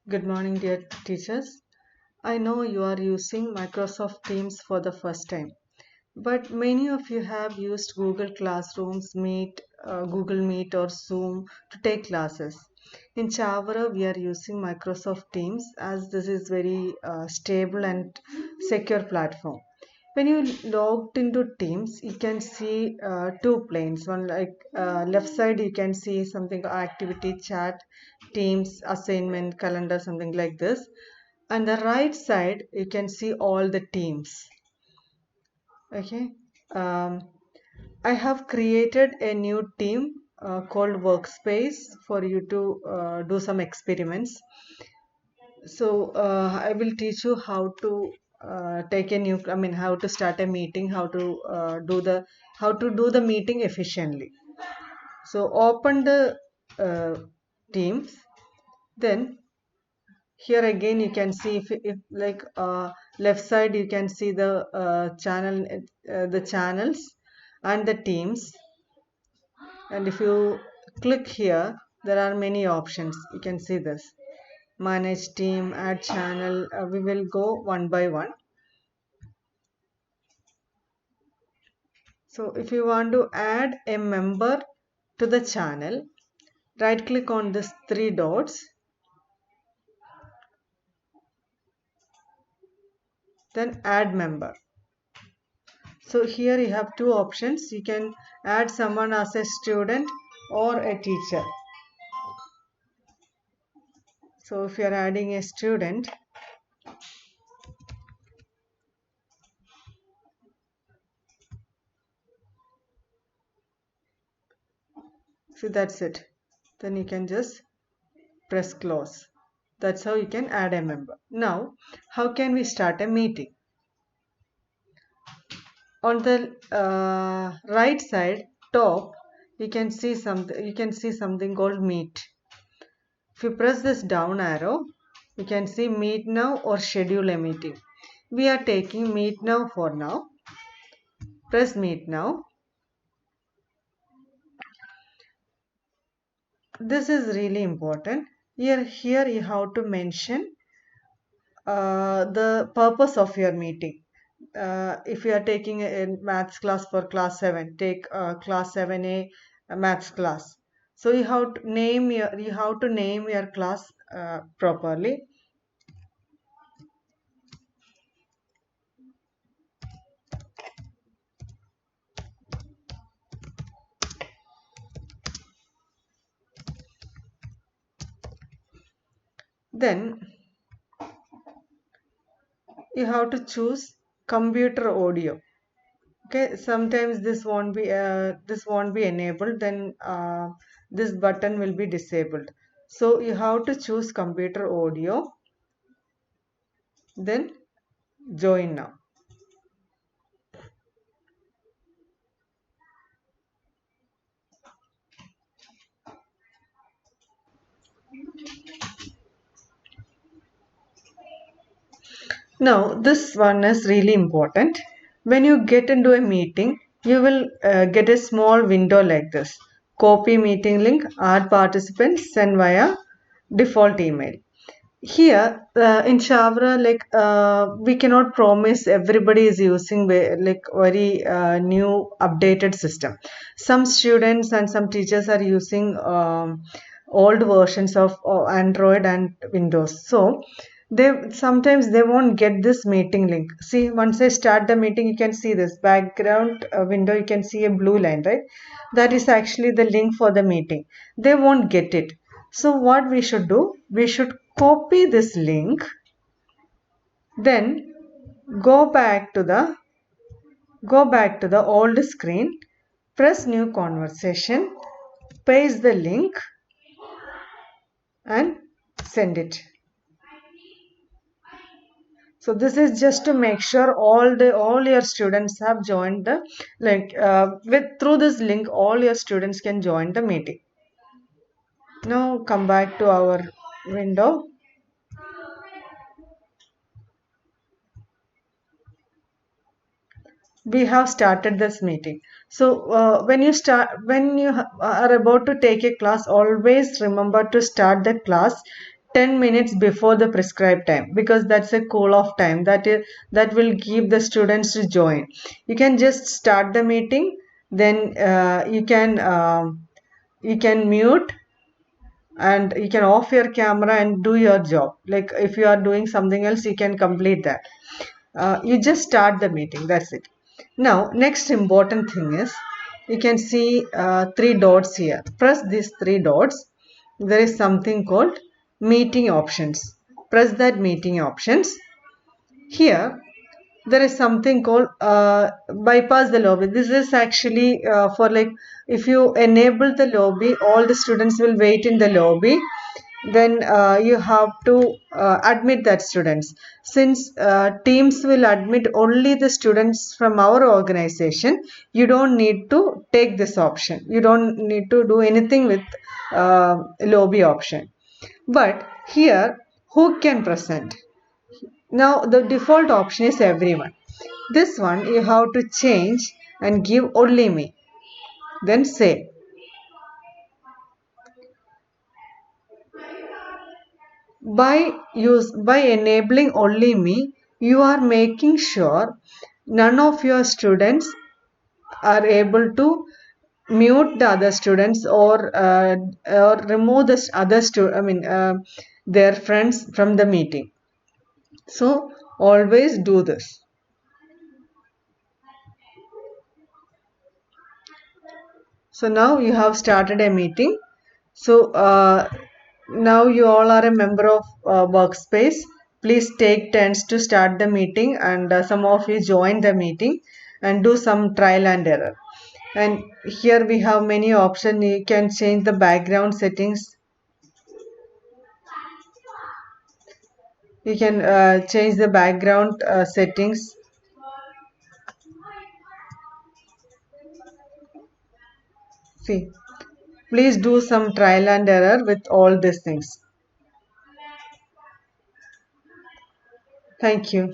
Good morning, dear teachers. I know you are using Microsoft Teams for the first time, but many of you have used Google Classrooms, Meet, Google Meet, or Zoom to take classes. In Chavara, we are using Microsoft Teams as this is very stable and secure platform. When you logged into Teams, you can see two planes. One like left side, you can see something activity chat, Teams, assignment, calendar, something like this. And the right side, you can see all the teams. Okay. Um, I have created a new team called Workspace for you to do some experiments. So I will teach you how to take a new, how to start a meeting, how to do the meeting efficiently. So open the uh, Teams. Then here again you can see if like left side you can see the channels and the teams, and if you click here there are many options. You can see this: manage team, add channel. We will go one by one. So if you want to add a member to the channel, right click on this three dots, then add member. So here you have two options. You can add someone as a student or a teacher. So if you are adding a student, so that's it. Then you can just press close. That's how you can add a member. Now, how can we start a meeting? On the right side top, you can see something. You can see something called Meet. If you press this down arrow, you can see Meet Now or Schedule a meeting. We are taking Meet Now for now. Press Meet Now. This is really important. Here you have to mention the purpose of your meeting. If you are taking a maths class for class 7, take class 7A maths class. So you have to name your class properly. Then you have to choose computer audio. Okay, sometimes this won't be enabled, then this button will be disabled. So you have to choose computer audio, then join now. Now, this one is really important. When you get into a meeting, you will get a small window like this. Copy meeting link, add participants, send via default email. Here in Shavra, we cannot promise everybody is using very new updated system. Some students and some teachers are using old versions of Android and Windows. So they won't get this meeting link. See, once I start the meeting, you can see this background window. You can see a blue line, right? That is actually the link for the meeting. They won't get it. So what we should do? We should copy this link, then go back to the old screen, press new conversation, paste the link and send it. So this is just to make sure all your students have joined the with through this link all your students can join the meeting. Now come back to our window. We have started this meeting. So when you are about to take a class, always remember to start the class 10 minutes before the prescribed time, because that's a cool off time that will give the students to join. You can just start the meeting, then you can mute and you can off your camera and do your job. Like if you are doing something else, you can complete that. You just start the meeting, that's it. Now next important thing is, you can see three dots here. Press these three dots. There is something called meeting options. Press that meeting options. Here there is something called bypass the lobby. This is actually for, like, if you enable the lobby, all the students will wait in the lobby. Then you have to admit that students. Since teams will admit only the students from our organization, you don't need to take this option. You don't need to do anything with lobby option. But here, who can present? Now the default option is everyone. This one you have to change and give only me. Then say. By enabling only me, you are making sure none of your students are able to mute the other students, or remove the other their friends from the meeting. So always do this. So now you have started a meeting. So now you all are a member of Workspace. Please take turns to start the meeting, and some of you join the meeting and do some trial and error. And here we have many options. You can change the background settings. You can change the background settings. See, please do some trial and error with all these things. Thank you.